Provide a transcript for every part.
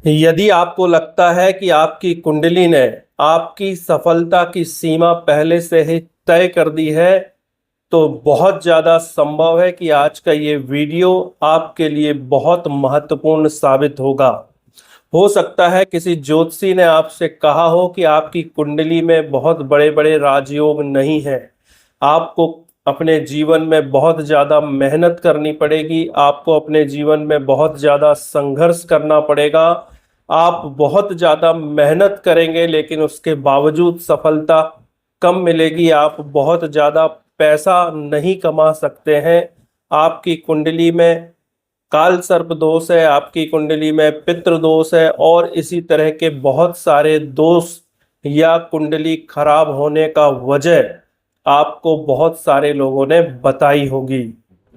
यदि आपको लगता है कि आपकी कुंडली ने आपकी सफलता की सीमा पहले से ही तय कर दी है, तो बहुत ज़्यादा संभव है कि आज का ये वीडियो आपके लिए बहुत महत्वपूर्ण साबित होगा। हो सकता है किसी ज्योतिषी ने आपसे कहा हो कि आपकी कुंडली में बहुत बड़े बड़े राजयोग नहीं है। आपको अपने जीवन में बहुत ज़्यादा मेहनत करनी पड़ेगी, आपको अपने जीवन में बहुत ज़्यादा संघर्ष करना पड़ेगा। आप बहुत ज़्यादा मेहनत करेंगे लेकिन उसके बावजूद सफलता कम मिलेगी। आप बहुत ज़्यादा पैसा नहीं कमा सकते हैं। आपकी कुंडली में काल सर्प दोष है, आपकी कुंडली में पितृ दोष है और इसी तरह के बहुत सारे दोष या कुंडली खराब होने का वजह आपको बहुत सारे लोगों ने बताई होगी।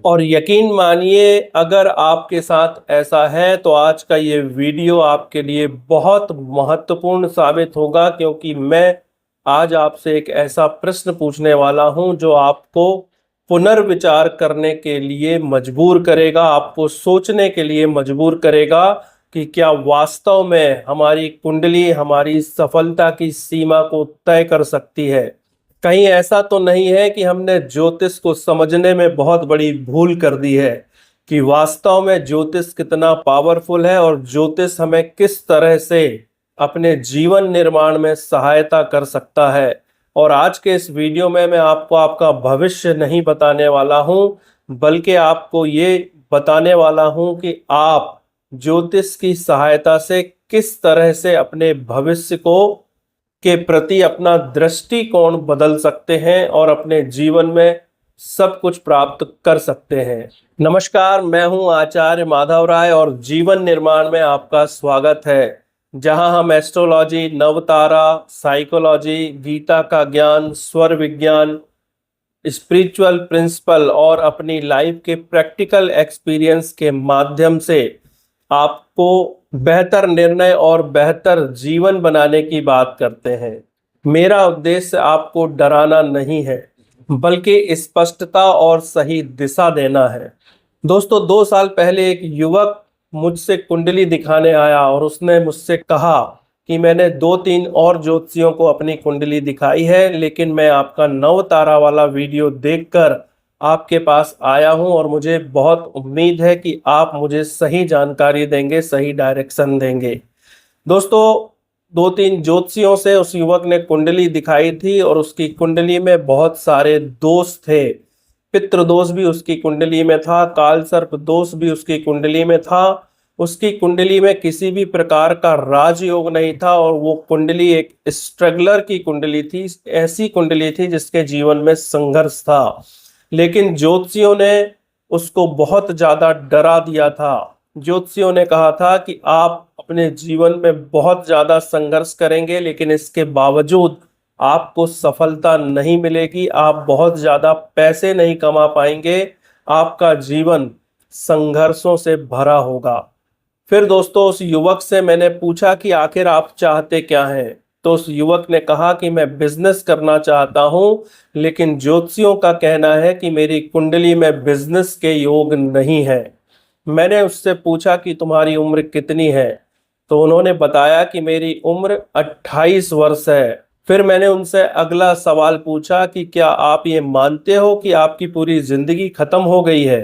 और यकीन मानिए, अगर आपके साथ ऐसा है तो आज का ये वीडियो आपके लिए बहुत महत्वपूर्ण साबित होगा, क्योंकि मैं आज आपसे एक ऐसा प्रश्न पूछने वाला हूं जो आपको पुनर्विचार करने के लिए मजबूर करेगा, आपको सोचने के लिए मजबूर करेगा कि क्या वास्तव में हमारी कुंडली हमारी सफलता की सीमा को तय कर सकती है। कहीं ऐसा तो नहीं है कि हमने ज्योतिष को समझने में बहुत बड़ी भूल कर दी है कि वास्तव में ज्योतिष कितना पावरफुल है और ज्योतिष हमें किस तरह से अपने जीवन निर्माण में सहायता कर सकता है। और आज के इस वीडियो में मैं आपको आपका भविष्य नहीं बताने वाला हूं, बल्कि आपको ये बताने वाला हूं कि आप ज्योतिष की सहायता से किस तरह से अपने भविष्य को के प्रति अपना दृष्टिकोण बदल सकते हैं और अपने जीवन में सब कुछ प्राप्त कर सकते हैं। नमस्कार, मैं हूं आचार्य माधव राय और जीवन निर्माण में आपका स्वागत है, जहां हम एस्ट्रोलॉजी, नवतारा, साइकोलॉजी, गीता का ज्ञान, स्वर विज्ञान, स्पिरिचुअल प्रिंसिपल और अपनी लाइफ के प्रैक्टिकल एक्सपीरियंस के माध्यम से आपको बेहतर निर्णय और बेहतर जीवन बनाने की बात करते हैं। मेरा उद्देश्य आपको डराना नहीं है, बल्कि स्पष्टता और सही दिशा देना है। दोस्तों, 2 साल पहले एक युवक मुझसे कुंडली दिखाने आया और उसने मुझसे कहा कि मैंने 2-3 और ज्योतिषियों को अपनी कुंडली दिखाई है, लेकिन मैं आपका नव तारा वाला वीडियो देखकर आपके पास आया हूं और मुझे बहुत उम्मीद है कि आप मुझे सही जानकारी देंगे, सही डायरेक्शन देंगे। दोस्तों, 2-3 ज्योतिषियों से उस युवक ने कुंडली दिखाई थी और उसकी कुंडली में बहुत सारे दोष थे। पितृ दोष भी उसकी कुंडली में था, काल सर्प दोष भी उसकी कुंडली में था। उसकी कुंडली में किसी भी प्रकार का राजयोग नहीं था और वो कुंडली एक स्ट्रगलर की कुंडली थी, ऐसी कुंडली थी जिसके जीवन में संघर्ष था। लेकिन ज्योतिषियों ने उसको बहुत ज्यादा डरा दिया था। ज्योतिषियों ने कहा था कि आप अपने जीवन में बहुत ज्यादा संघर्ष करेंगे, लेकिन इसके बावजूद आपको सफलता नहीं मिलेगी, आप बहुत ज्यादा पैसे नहीं कमा पाएंगे, आपका जीवन संघर्षों से भरा होगा। फिर दोस्तों, उस युवक से मैंने पूछा कि आखिर आप चाहते क्या हैं। तो उस युवक ने कहा कि मैं बिजनेस करना चाहता हूं, लेकिन ज्योतिषियों का कहना है कि मेरी कुंडली में बिजनेस के योग नहीं है। मैंने उससे पूछा कि तुम्हारी उम्र कितनी है, तो उन्होंने बताया कि मेरी उम्र 28 वर्ष है। फिर मैंने उनसे अगला सवाल पूछा कि क्या आप ये मानते हो कि आपकी पूरी जिंदगी खत्म हो गई है।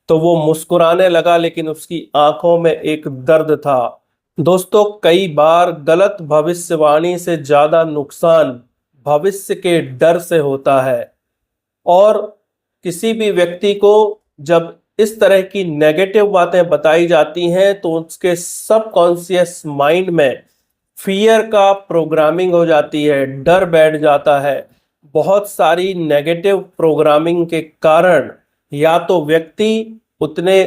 तो वो मुस्कुराने लगा, लेकिन उसकी आंखों में एक दर्द था। दोस्तों, कई बार गलत भविष्यवाणी से ज्यादा नुकसान भविष्य के डर से होता है। और किसी भी व्यक्ति को जब इस तरह की नेगेटिव बातें बताई जाती हैं तो उसके सबकॉन्शियस माइंड में फियर का प्रोग्रामिंग हो जाती है, डर बैठ जाता है। बहुत सारी नेगेटिव प्रोग्रामिंग के कारण या तो व्यक्ति उतने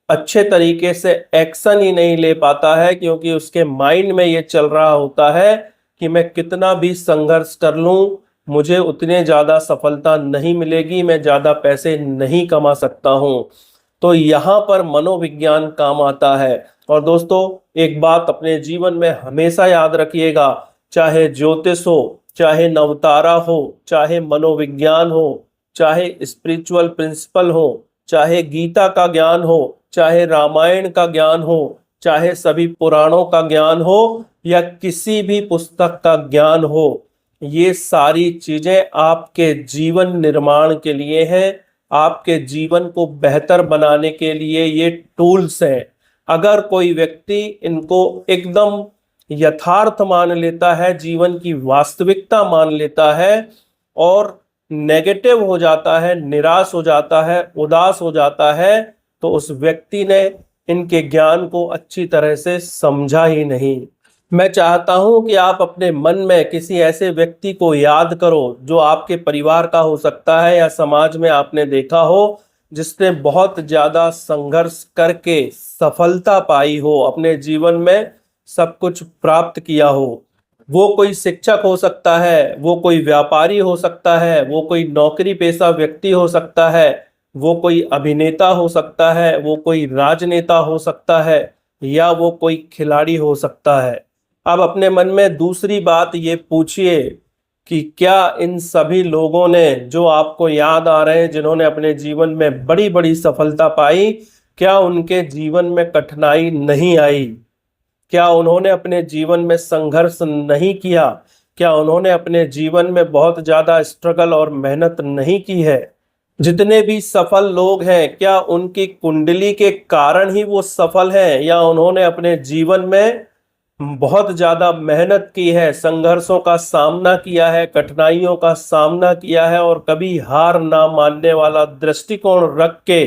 अच्छे तरीके से एक्शन ही नहीं ले पाता है, क्योंकि उसके माइंड में ये चल रहा होता है कि मैं कितना भी संघर्ष कर लूं, मुझे उतने ज़्यादा सफलता नहीं मिलेगी, मैं ज़्यादा पैसे नहीं कमा सकता हूं। तो यहाँ पर मनोविज्ञान काम आता है। और दोस्तों, एक बात अपने जीवन में हमेशा याद रखिएगा, चाहे ज्योतिष हो, चाहे नवतारा हो, चाहे मनोविज्ञान हो, चाहे स्पिरिचुअल प्रिंसिपल हो, चाहे गीता का ज्ञान हो, चाहे रामायण का ज्ञान हो, चाहे सभी पुराणों का ज्ञान हो या किसी भी पुस्तक का ज्ञान हो, ये सारी चीजें आपके जीवन निर्माण के लिए हैं, आपके जीवन को बेहतर बनाने के लिए ये टूल्स हैं। अगर कोई व्यक्ति इनको एकदम यथार्थ मान लेता है, जीवन की वास्तविकता मान लेता है और नेगेटिव हो जाता है, निराश हो जाता है, उदास हो जाता है, तो उस व्यक्ति ने इनके ज्ञान को अच्छी तरह से समझा ही नहीं। मैं चाहता हूं कि आप अपने मन में किसी ऐसे व्यक्ति को याद करो जो आपके परिवार का हो सकता है या समाज में आपने देखा हो, जिसने बहुत ज्यादा संघर्ष करके सफलता पाई हो, अपने जीवन में सब कुछ प्राप्त किया हो। वो कोई शिक्षक हो सकता है, वो कोई व्यापारी हो सकता है, वो कोई नौकरी पेशा व्यक्ति हो सकता है, वो कोई अभिनेता हो सकता है, वो कोई राजनेता हो सकता है, या वो कोई खिलाड़ी हो सकता है। अब अपने मन में दूसरी बात ये पूछिए कि क्या इन सभी लोगों ने जो आपको याद आ रहे हैं, जिन्होंने अपने जीवन में बड़ी बड़ी सफलता पाई, क्या उनके जीवन में कठिनाई नहीं आई? क्या उन्होंने अपने जीवन में संघर्ष नहीं किया? क्या उन्होंने अपने जीवन में बहुत ज्यादा स्ट्रगल और मेहनत नहीं की है? जितने भी सफल लोग हैं, क्या उनकी कुंडली के कारण ही वो सफल हैं, या उन्होंने अपने जीवन में बहुत ज्यादा मेहनत की है, संघर्षों का सामना किया है, कठिनाइयों का सामना किया है और कभी हार ना मानने वाला दृष्टिकोण रख के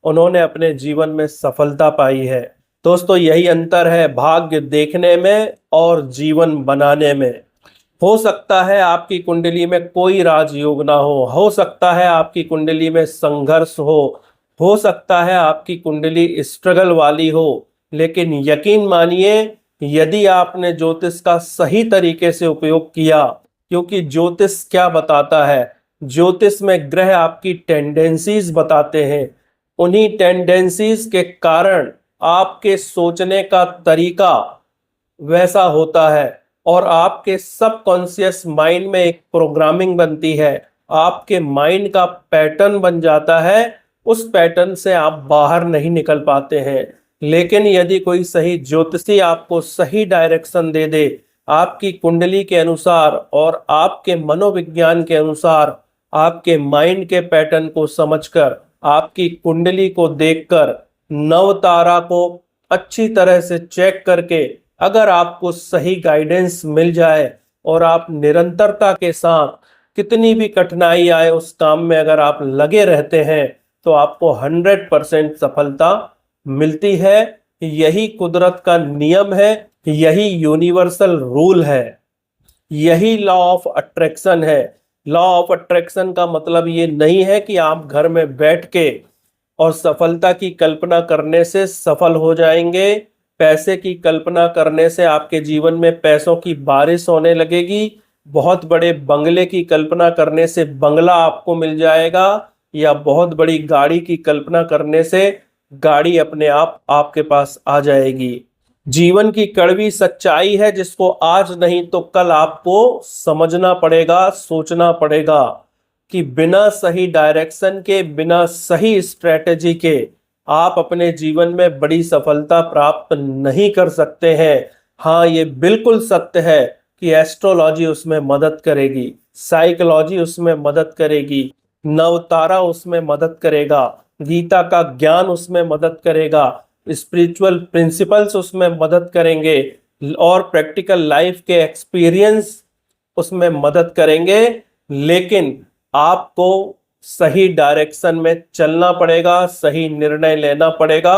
उन्होंने अपने जीवन में सफलता पाई है? दोस्तों, यही अंतर है भाग्य देखने में और जीवन बनाने में। हो सकता है आपकी कुंडली में कोई राजयोग ना हो सकता है आपकी कुंडली में संघर्ष हो सकता है आपकी कुंडली स्ट्रगल वाली हो, लेकिन यकीन मानिए, यदि आपने ज्योतिष का सही तरीके से उपयोग किया, क्योंकि ज्योतिष क्या बताता है, ज्योतिष में ग्रह आपकी टेंडेंसीज बताते हैं। उन्हीं टेंडेंसीज के कारण आपके सोचने का तरीका वैसा होता है और आपके सबकॉन्शियस माइंड में एक प्रोग्रामिंग बनती है, आपके माइंड का पैटर्न बन जाता है। उस पैटर्न से आप बाहर नहीं निकल पाते हैं। लेकिन यदि कोई सही ज्योतिषी आपको सही डायरेक्शन दे दे, आपकी कुंडली के अनुसार और आपके मनोविज्ञान के अनुसार, आपके माइंड के पैटर्न को समझकर, आपकी कुंडली को देखकर, नव तारा को अच्छी तरह से चेक करके अगर आपको सही गाइडेंस मिल जाए और आप निरंतरता के साथ कितनी भी कठिनाई आए उस काम में अगर आप लगे रहते हैं, तो आपको 100% सफलता मिलती है। यही कुदरत का नियम है, यही यूनिवर्सल रूल है, यही लॉ ऑफ अट्रैक्शन है। लॉ ऑफ अट्रैक्शन का मतलब ये नहीं है कि आप घर में बैठ के और सफलता की कल्पना करने से सफल हो जाएंगे, पैसे की कल्पना करने से आपके जीवन में पैसों की बारिश होने लगेगी, बहुत बड़े बंगले की कल्पना करने से बंगला आपको मिल जाएगा, या बहुत बड़ी गाड़ी की कल्पना करने से गाड़ी अपने आप आपके पास आ जाएगी। जीवन की कड़वी सच्चाई है जिसको आज नहीं तो कल आपको समझना पड़ेगा, सोचना पड़ेगा कि बिना सही डायरेक्शन के, बिना सही स्ट्रेटेजी के आप अपने जीवन में बड़ी सफलता प्राप्त नहीं कर सकते हैं। हाँ, ये बिल्कुल सत्य है कि एस्ट्रोलॉजी उसमें मदद करेगी, साइकोलॉजी उसमें मदद करेगी, नवतारा उसमें मदद करेगा, गीता का ज्ञान उसमें मदद करेगा, स्पिरिचुअल प्रिंसिपल्स उसमें मदद करेंगे और प्रैक्टिकल लाइफ के एक्सपीरियंस उसमें मदद करेंगे। लेकिन आपको सही डायरेक्शन में चलना पड़ेगा, सही निर्णय लेना पड़ेगा,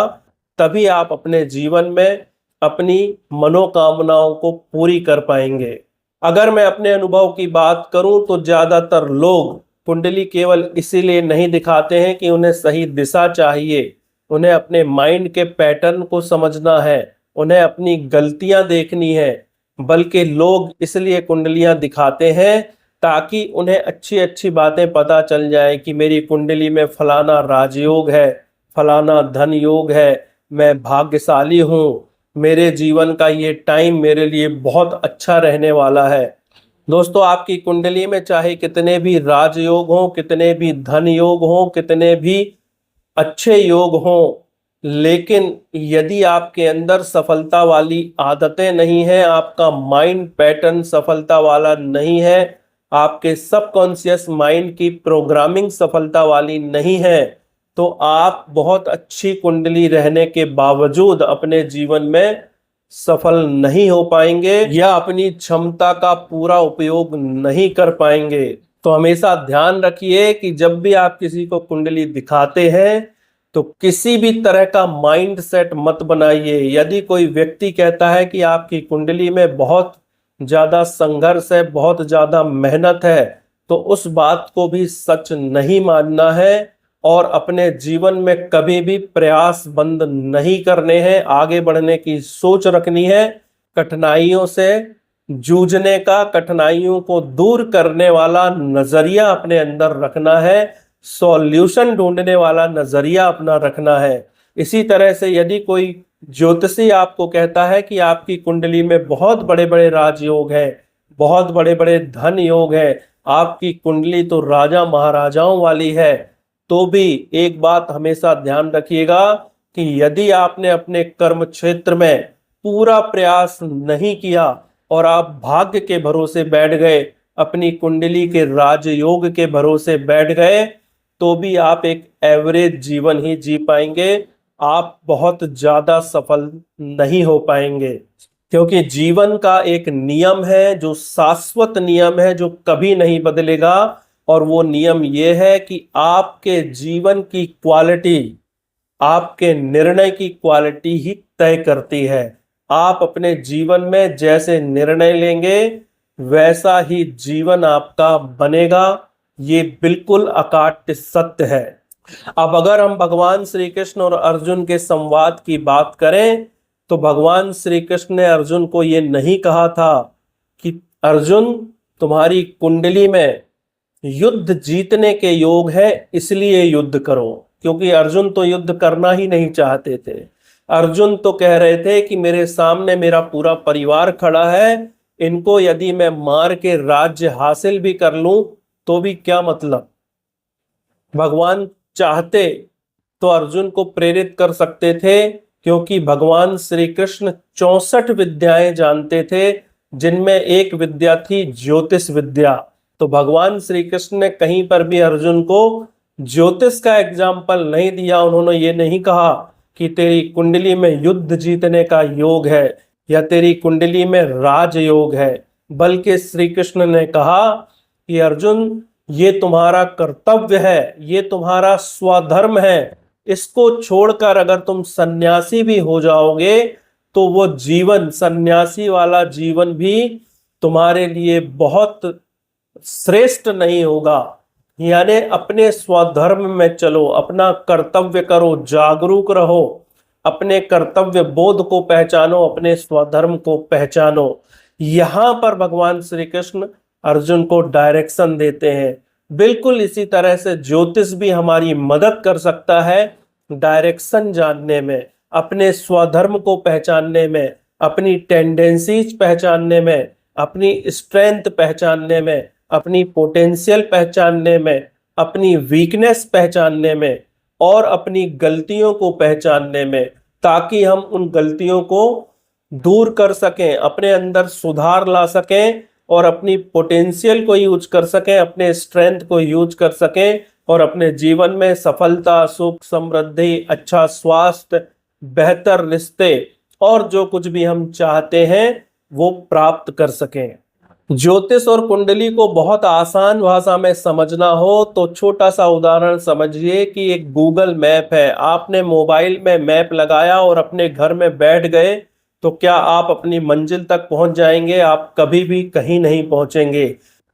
तभी आप अपने जीवन में अपनी मनोकामनाओं को पूरी कर पाएंगे। अगर मैं अपने अनुभव की बात करूं तो ज्यादातर लोग कुंडली केवल इसीलिए नहीं दिखाते हैं कि उन्हें सही दिशा चाहिए, उन्हें अपने माइंड के पैटर्न को समझना है, उन्हें अपनी गलतियां देखनी है, बल्कि लोग इसलिए कुंडलियां दिखाते हैं ताकि उन्हें अच्छी अच्छी बातें पता चल जाए कि मेरी कुंडली में फलाना राजयोग है, फलाना धन योग है, मैं भाग्यशाली हूँ, मेरे जीवन का ये टाइम मेरे लिए बहुत अच्छा रहने वाला है। दोस्तों, आपकी कुंडली में चाहे कितने भी राजयोग हों, कितने भी धन योग हों, कितने भी अच्छे योग हों, लेकिन यदि आपके अंदर सफलता वाली आदतें नहीं हैं, आपका माइंड पैटर्न सफलता वाला नहीं है, आपके सबकॉन्शियस माइंड की प्रोग्रामिंग सफलता वाली नहीं है, तो आप बहुत अच्छी कुंडली रहने के बावजूद अपने जीवन में सफल नहीं हो पाएंगे या अपनी क्षमता का पूरा उपयोग नहीं कर पाएंगे। तो हमेशा ध्यान रखिए कि जब भी आप किसी को कुंडली दिखाते हैं तो किसी भी तरह का माइंड सेट मत बनाइए। यदि कोई व्यक्ति कहता है कि आपकी कुंडली में बहुत ज्यादा संघर्ष है, बहुत ज्यादा मेहनत है, तो उस बात को भी सच नहीं मानना है और अपने जीवन में कभी भी प्रयास बंद नहीं करने हैं। आगे बढ़ने की सोच रखनी है, कठिनाइयों से जूझने का, कठिनाइयों को दूर करने वाला नजरिया अपने अंदर रखना है, सॉल्यूशन ढूंढने वाला नजरिया अपना रखना है। इसी तरह से यदि कोई ज्योतिषी आपको कहता है कि आपकी कुंडली में बहुत बड़े बड़े राजयोग है, बहुत बड़े बड़े धन योग है, आपकी कुंडली तो राजा महाराजाओं वाली है, तो भी एक बात हमेशा ध्यान रखिएगा कि यदि आपने अपने कर्म क्षेत्र में पूरा प्रयास नहीं किया और आप भाग्य के भरोसे बैठ गए, अपनी कुंडली के राजयोग के भरोसे बैठ गए, तो भी आप एक एवरेज जीवन ही जी पाएंगे, आप बहुत ज्यादा सफल नहीं हो पाएंगे। क्योंकि जीवन का एक नियम है जो शाश्वत नियम है, जो कभी नहीं बदलेगा, और वो नियम ये है कि आपके जीवन की क्वालिटी, आपके निर्णय की क्वालिटी ही तय करती है। आप अपने जीवन में जैसे निर्णय लेंगे वैसा ही जीवन आपका बनेगा, ये बिल्कुल अकाट्य सत्य है। अब अगर हम भगवान श्री कृष्ण और अर्जुन के संवाद की बात करें तो भगवान श्री कृष्ण ने अर्जुन को ये नहीं कहा था कि अर्जुन तुम्हारी कुंडली में युद्ध जीतने के योग है इसलिए युद्ध करो, क्योंकि अर्जुन तो युद्ध करना ही नहीं चाहते थे। अर्जुन तो कह रहे थे कि मेरे सामने मेरा पूरा परिवार खड़ा है, इनको यदि मैं मार के राज्य हासिल भी कर लूं तो भी क्या मतलब। भगवान चाहते तो अर्जुन को प्रेरित कर सकते थे, क्योंकि भगवान श्री कृष्ण 64 विद्याएं जानते थे, जिनमें एक विद्या थी ज्योतिष विद्या। तो भगवान श्री कृष्ण ने कहीं पर भी अर्जुन को ज्योतिष का एग्जाम्पल नहीं दिया। उन्होंने ये नहीं कहा कि तेरी कुंडली में युद्ध जीतने का योग है या तेरी कुंडली में राज योग है, बल्कि श्री कृष्ण ने कहा कि अर्जुन ये तुम्हारा कर्तव्य है, ये तुम्हारा स्वधर्म है, इसको छोड़कर अगर तुम सन्यासी भी हो जाओगे तो वो जीवन, सन्यासी वाला जीवन भी तुम्हारे लिए बहुत श्रेष्ठ नहीं होगा। यानी अपने स्वधर्म में चलो, अपना कर्तव्य करो, जागरूक रहो, अपने कर्तव्य बोध को पहचानो, अपने स्वधर्म को पहचानो। यहां पर भगवान श्री कृष्ण अर्जुन को डायरेक्शन देते हैं। बिल्कुल इसी तरह से ज्योतिष भी हमारी मदद कर सकता है डायरेक्शन जानने में, अपने स्वधर्म को पहचानने में, अपनी टेंडेंसीज पहचानने में, अपनी स्ट्रेंथ पहचानने में, अपनी पोटेंशियल पहचानने में, अपनी वीकनेस पहचानने में और अपनी गलतियों को पहचानने में, ताकि हम उन गलतियों को दूर कर सकें, अपने अंदर सुधार ला सकें और अपनी पोटेंशियल को यूज कर सकें, अपने स्ट्रेंथ को यूज कर सकें और अपने जीवन में सफलता, सुख, समृद्धि, अच्छा स्वास्थ्य, बेहतर रिश्ते और जो कुछ भी हम चाहते हैं वो प्राप्त कर सकें। ज्योतिष और कुंडली को बहुत आसान भाषा में समझना हो तो छोटा सा उदाहरण समझिए कि एक गूगल मैप है। आपने मोबाइल में मैप लगाया और अपने घर में बैठ गए तो क्या आप अपनी मंजिल तक पहुंच जाएंगे? आप कभी भी कहीं नहीं पहुंचेंगे।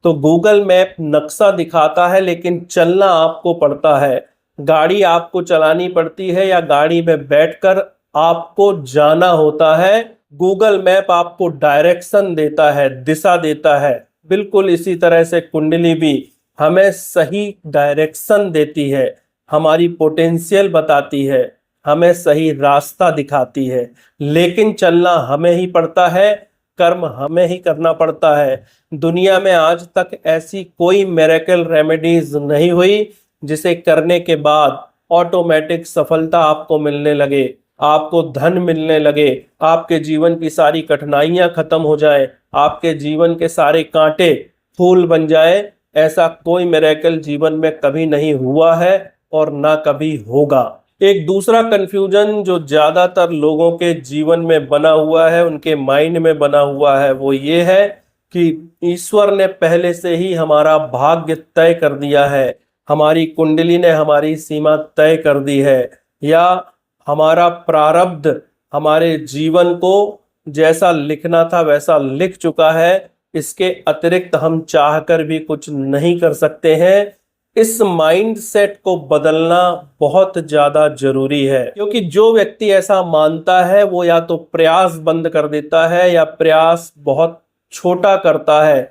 तो गूगल मैप नक्शा दिखाता है लेकिन चलना आपको पड़ता है। गाड़ी आपको चलानी पड़ती है या गाड़ी में बैठकर आपको जाना होता है। गूगल मैप आपको डायरेक्शन देता है, दिशा देता है। बिल्कुल इसी तरह से कुंडली भी हमें सही डायरेक्शन देती है, हमारी पोटेंशियल बताती है, हमें सही रास्ता दिखाती है, लेकिन चलना हमें ही पड़ता है, कर्म हमें ही करना पड़ता है। दुनिया में आज तक ऐसी कोई मिरेकल रेमेडीज नहीं हुई जिसे करने के बाद ऑटोमेटिक सफलता आपको मिलने लगे, आपको धन मिलने लगे, आपके जीवन की सारी कठिनाइयां खत्म हो जाए, आपके जीवन के सारे कांटे फूल बन जाए, ऐसा कोई मिरेकल जीवन में कभी नहीं हुआ है और ना कभी होगा। एक दूसरा कंफ्यूजन जो ज्यादातर लोगों के जीवन में बना हुआ है, उनके माइंड में बना हुआ है, वो ये है कि ईश्वर ने पहले से ही हमारा भाग्य तय कर दिया है, हमारी कुंडली ने हमारी सीमा तय कर दी है, या हमारा प्रारब्ध हमारे जीवन को जैसा लिखना था वैसा लिख चुका है, इसके अतिरिक्त हम चाहकर भी कुछ नहीं कर सकते हैं। इस माइंड सेट को बदलना बहुत ज्यादा जरूरी है, क्योंकि जो व्यक्ति ऐसा मानता है वो या तो प्रयास बंद कर देता है या प्रयास बहुत छोटा करता है,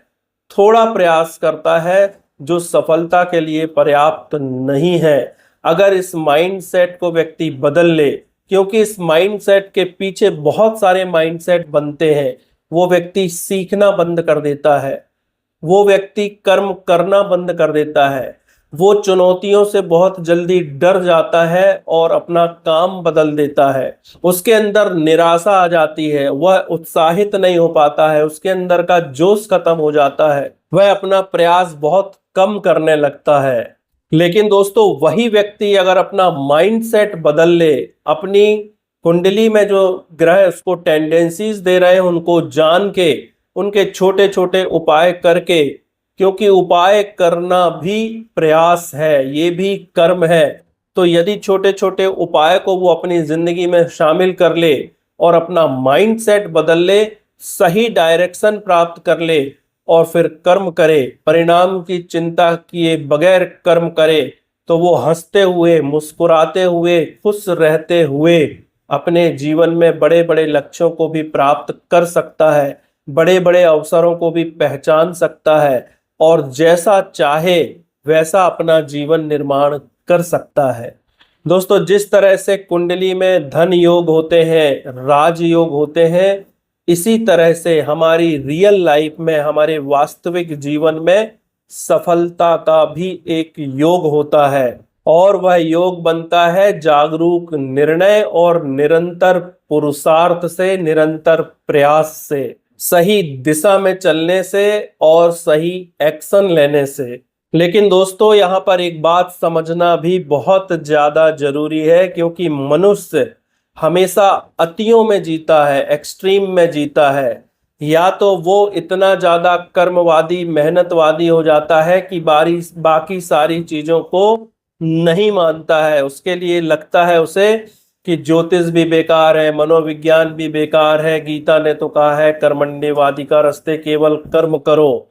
थोड़ा प्रयास करता है जो सफलता के लिए पर्याप्त नहीं है। अगर इस माइंड सेट को व्यक्ति बदल ले, क्योंकि इस माइंड सेट के पीछे बहुत सारे माइंड सेट बनते हैं, वो व्यक्ति सीखना बंद कर देता है, वो व्यक्ति कर्म करना बंद कर देता है, वो चुनौतियों से बहुत जल्दी डर जाता है और अपना काम बदल देता है, उसके अंदर निराशा आ जाती है, वह उत्साहित नहीं हो पाता है, उसके अंदर का जोश खत्म हो जाता है, वह अपना प्रयास बहुत कम करने लगता है। लेकिन दोस्तों, वही व्यक्ति अगर अपना माइंडसेट बदल ले, अपनी कुंडली में जो ग्रह उसको टेंडेंसीज दे रहे हैं उनको जान के, उनके छोटे छोटे उपाय करके, क्योंकि उपाय करना भी प्रयास है, ये भी कर्म है, तो यदि छोटे छोटे उपाय को वो अपनी जिंदगी में शामिल कर ले और अपना माइंडसेट बदल ले, सही डायरेक्शन प्राप्त कर ले और फिर कर्म करे, परिणाम की चिंता किए बगैर कर्म करे, तो वो हंसते हुए, मुस्कुराते हुए, खुश रहते हुए अपने जीवन में बड़े बड़े लक्ष्यों को भी प्राप्त कर सकता है, बड़े बड़े अवसरों को भी पहचान सकता है और जैसा चाहे वैसा अपना जीवन निर्माण कर सकता है। दोस्तों, जिस तरह से कुंडली में धन योग होते हैं, राज योग होते हैं, इसी तरह से हमारी रियल लाइफ में, हमारे वास्तविक जीवन में सफलता का भी एक योग होता है, और वह योग बनता है जागरूक निर्णय और निरंतर पुरुषार्थ से, निरंतर प्रयास से, सही दिशा में चलने से और सही एक्शन लेने से। लेकिन दोस्तों, यहाँ पर एक बात समझना भी बहुत ज्यादा जरूरी है, क्योंकि मनुष्य हमेशा अतियों में जीता है, एक्सट्रीम में जीता है। या तो वो इतना ज्यादा कर्मवादी, मेहनतवादी हो जाता है कि बाकी सारी चीजों को नहीं मानता है, उसके लिए लगता है उसे कि ज्योतिष भी बेकार है, मनोविज्ञान भी बेकार है, गीता ने तो कहा है कर्मण्येवाधिकार रस्ते, केवल कर्म करो।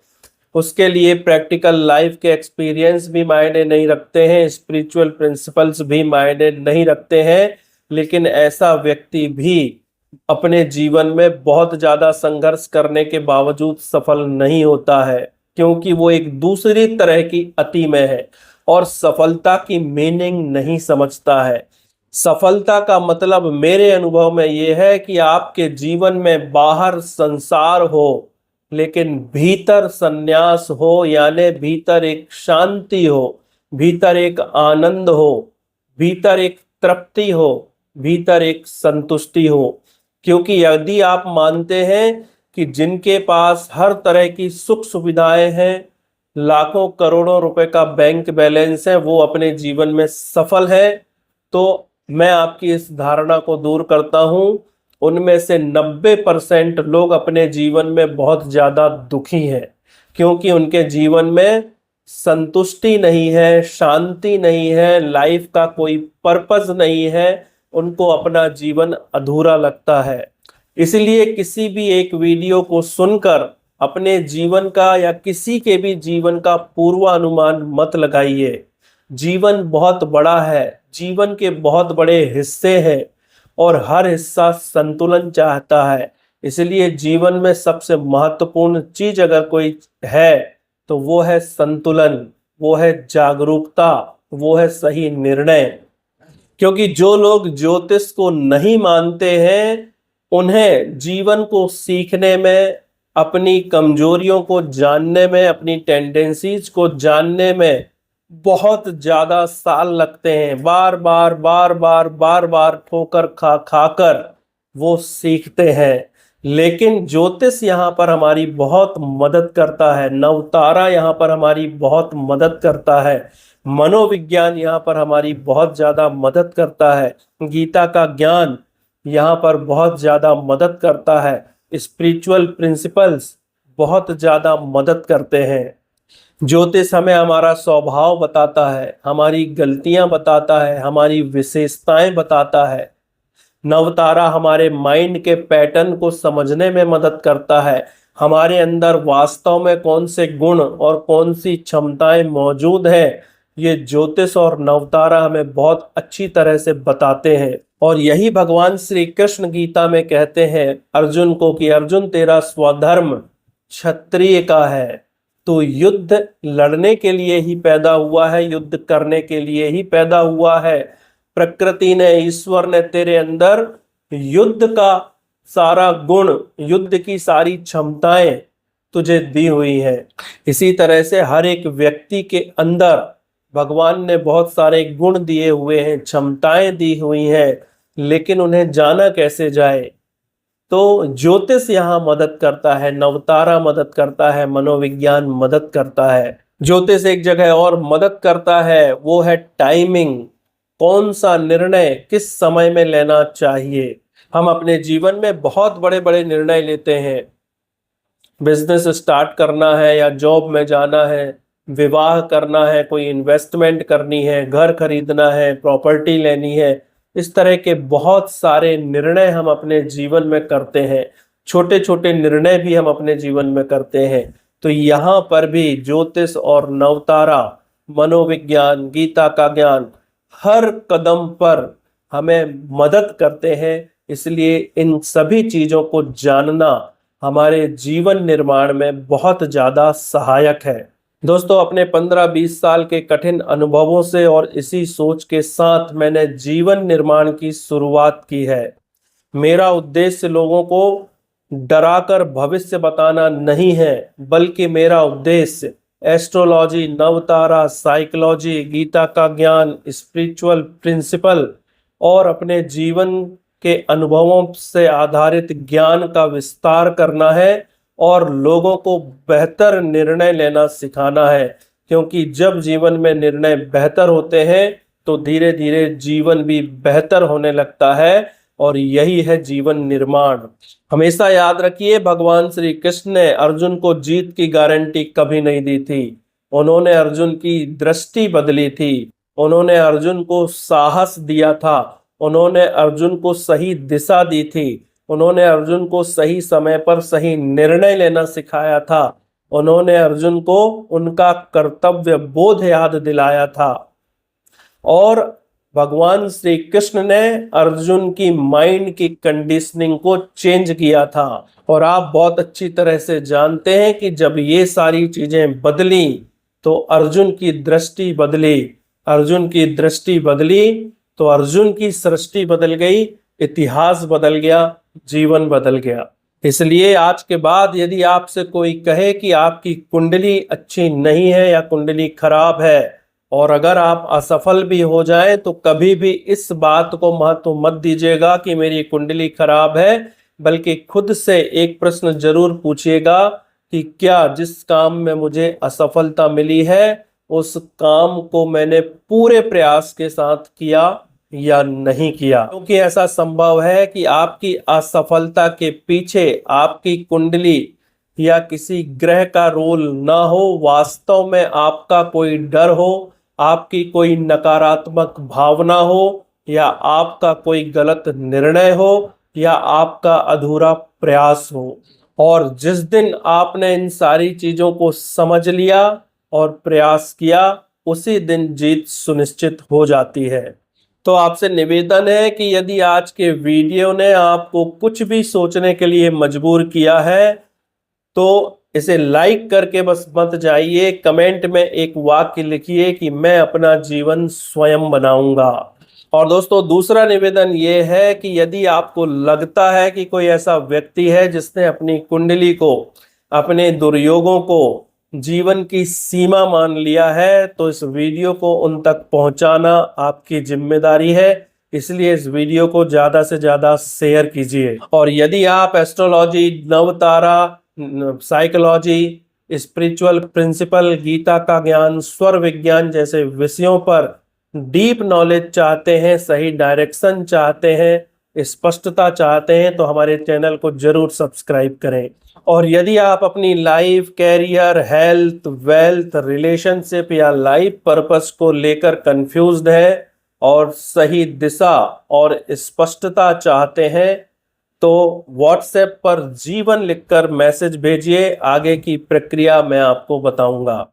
उसके लिए प्रैक्टिकल लाइफ के एक्सपीरियंस भी मायने नहीं रखते हैं, स्पिरिचुअल प्रिंसिपल्स भी मायने नहीं रखते हैं। लेकिन ऐसा व्यक्ति भी अपने जीवन में बहुत ज्यादा संघर्ष करने के बावजूद सफल नहीं होता है, क्योंकि वो एक दूसरी तरह की अति में है और सफलता की मीनिंग नहीं समझता है। सफलता का मतलब मेरे अनुभव में यह है कि आपके जीवन में बाहर संसार हो लेकिन भीतर संन्यास हो, यानी भीतर एक शांति हो, भीतर एक आनंद हो, भीतर एक तृप्ति हो, भीतर एक संतुष्टि हो। क्योंकि यदि आप मानते हैं कि जिनके पास हर तरह की सुख सुविधाएं हैं, लाखों करोड़ों रुपए का बैंक बैलेंस है, वो अपने जीवन में सफल है, तो मैं आपकी इस धारणा को दूर करता हूं। उनमें से 90% लोग अपने जीवन में बहुत ज्यादा दुखी हैं, क्योंकि उनके जीवन में संतुष्टि नहीं है, शांति नहीं है, लाइफ का कोई पर्पस नहीं है, उनको अपना जीवन अधूरा लगता है। इसलिए किसी भी एक वीडियो को सुनकर अपने जीवन का या किसी के भी जीवन का पूर्वानुमान मत लगाइए। जीवन बहुत बड़ा है, जीवन के बहुत बड़े हिस्से हैं और हर हिस्सा संतुलन चाहता है। इसलिए जीवन में सबसे महत्वपूर्ण चीज अगर कोई है तो वो है संतुलन, वो है जागरूकता, वो है सही निर्णय। क्योंकि जो लोग ज्योतिष को नहीं मानते हैं, उन्हें जीवन को सीखने में, अपनी कमजोरियों को जानने में, अपनी टेंडेंसीज को जानने में बहुत ज्यादा साल लगते हैं, बार बार बार बार बार बार ठोकर खा खाकर वो सीखते हैं। लेकिन ज्योतिष यहाँ पर हमारी बहुत मदद करता है, नवतारा यहाँ पर हमारी बहुत मदद करता है, मनोविज्ञान यहाँ पर हमारी बहुत ज्यादा मदद करता है, गीता का ज्ञान यहाँ पर बहुत ज्यादा मदद करता है, स्पिरिचुअल प्रिंसिपल्स बहुत ज्यादा मदद करते हैं। ज्योतिष हमें हमारा स्वभाव बताता है, हमारी गलतियां बताता है, हमारी विशेषताएं बताता है। नवतारा हमारे माइंड के पैटर्न को समझने में मदद करता है, हमारे अंदर वास्तव में कौन से गुण और कौन सी क्षमताएं मौजूद हैं, ये ज्योतिष और नवतारा हमें बहुत अच्छी तरह से बताते हैं। और यही भगवान श्री कृष्ण गीता में कहते हैं अर्जुन को कि अर्जुन तेरा स्वधर्म क्षत्रिय का है, तो युद्ध लड़ने के लिए ही पैदा हुआ है, युद्ध करने के लिए ही पैदा हुआ है। प्रकृति ने, ईश्वर ने तेरे अंदर युद्ध का सारा गुण, युद्ध की सारी क्षमताएं तुझे दी हुई है। इसी तरह से हर एक व्यक्ति के अंदर भगवान ने बहुत सारे गुण दिए हुए हैं, क्षमताएं दी हुई हैं, लेकिन उन्हें जाना कैसे जाए? तो ज्योतिष यहाँ मदद करता है, नवतारा मदद करता है, मनोविज्ञान मदद करता है। ज्योतिष एक जगह और मदद करता है, वो है टाइमिंग। कौन सा निर्णय किस समय में लेना चाहिए। हम अपने जीवन में बहुत बड़े बड़े निर्णय लेते हैं, बिजनेस स्टार्ट करना है या जॉब में जाना है, विवाह करना है, कोई इन्वेस्टमेंट करनी है, घर खरीदना है, प्रॉपर्टी लेनी है। इस तरह के बहुत सारे निर्णय हम अपने जीवन में करते हैं, छोटे छोटे निर्णय भी हम अपने जीवन में करते हैं। तो यहाँ पर भी ज्योतिष और नवतारा, मनोविज्ञान, गीता का ज्ञान हर कदम पर हमें मदद करते हैं। इसलिए इन सभी चीजों को जानना हमारे जीवन निर्माण में बहुत ज्यादा सहायक है। दोस्तों, अपने 15-20 साल के कठिन अनुभवों से और इसी सोच के साथ मैंने जीवन निर्माण की शुरुआत की है। मेरा उद्देश्य लोगों को डराकर भविष्य बताना नहीं है, बल्कि मेरा उद्देश्य एस्ट्रोलॉजी, नवतारा, साइकोलॉजी, गीता का ज्ञान, स्पिरिचुअल प्रिंसिपल और अपने जीवन के अनुभवों से आधारित ज्ञान का विस्तार करना है और लोगों को बेहतर निर्णय लेना सिखाना है। क्योंकि जब जीवन में निर्णय बेहतर होते हैं तो धीरे धीरे जीवन भी बेहतर होने लगता है, और यही है जीवन निर्माण। हमेशा याद रखिए, भगवान श्री कृष्ण ने अर्जुन को जीत की गारंटी कभी नहीं दी थी। उन्होंने अर्जुन की दृष्टि बदली थी, उन्होंने अर्जुन को साहस दिया था, उन्होंने अर्जुन को सही दिशा दी थी, उन्होंने अर्जुन को सही समय पर सही निर्णय लेना सिखाया था, उन्होंने अर्जुन को उनका कर्तव्य बोध याद दिलाया था। और भगवान श्री कृष्ण ने अर्जुन की माइंड की कंडीशनिंग को चेंज किया था। और आप बहुत अच्छी तरह से जानते हैं कि जब ये सारी चीजें बदली तो अर्जुन की दृष्टि बदली, अर्जुन की दृष्टि बदली तो अर्जुन की सृष्टि बदल गई, इतिहास बदल गया, जीवन बदल गया। इसलिए आज के बाद यदि आपसे कोई कहे कि आपकी कुंडली अच्छी नहीं है या कुंडली खराब है, और अगर आप असफल भी हो जाएं, तो कभी भी इस बात को महत्व मत दीजिएगा कि मेरी कुंडली खराब है, बल्कि खुद से एक प्रश्न जरूर पूछिएगा कि क्या जिस काम में मुझे असफलता मिली है उस काम को मैंने पूरे प्रयास के साथ किया या नहीं किया। क्योंकि ऐसा संभव है कि आपकी असफलता के पीछे आपकी कुंडली या किसी ग्रह का रोल ना हो, वास्तव में आपका कोई डर हो, आपकी कोई नकारात्मक भावना हो, या आपका कोई गलत निर्णय हो, या आपका अधूरा प्रयास हो। और जिस दिन आपने इन सारी चीजों को समझ लिया और प्रयास किया, उसी दिन जीत सुनिश्चित हो जाती है। तो आपसे निवेदन है कि यदि आज के वीडियो ने आपको कुछ भी सोचने के लिए मजबूर किया है तो इसे लाइक करके बस मत जाइए, कमेंट में एक वाक्य लिखिए कि मैं अपना जीवन स्वयं बनाऊंगा। और दोस्तों, दूसरा निवेदन ये है कि यदि आपको लगता है कि कोई ऐसा व्यक्ति है जिसने अपनी कुंडली को, अपने दुर्योगों को जीवन की सीमा मान लिया है, तो इस वीडियो को उन तक पहुंचाना आपकी जिम्मेदारी है। इसलिए इस वीडियो को ज्यादा से ज्यादा शेयर कीजिए। और यदि आप एस्ट्रोलॉजी, नवतारा, साइकोलॉजी, स्पिरिचुअल प्रिंसिपल, गीता का ज्ञान, स्वर विज्ञान जैसे विषयों पर डीप नॉलेज चाहते हैं, सही डायरेक्शन चाहते हैं, स्पष्टता चाहते हैं, तो हमारे चैनल को जरूर सब्सक्राइब करें। और यदि आप अपनी life, career, health, wealth, relationship या लाइफ पर्पस को लेकर कंफ्यूज्ड है और सही दिशा और स्पष्टता चाहते हैं, तो व्हाट्सएप पर जीवन लिखकर मैसेज भेजिए। आगे की प्रक्रिया मैं आपको बताऊंगा।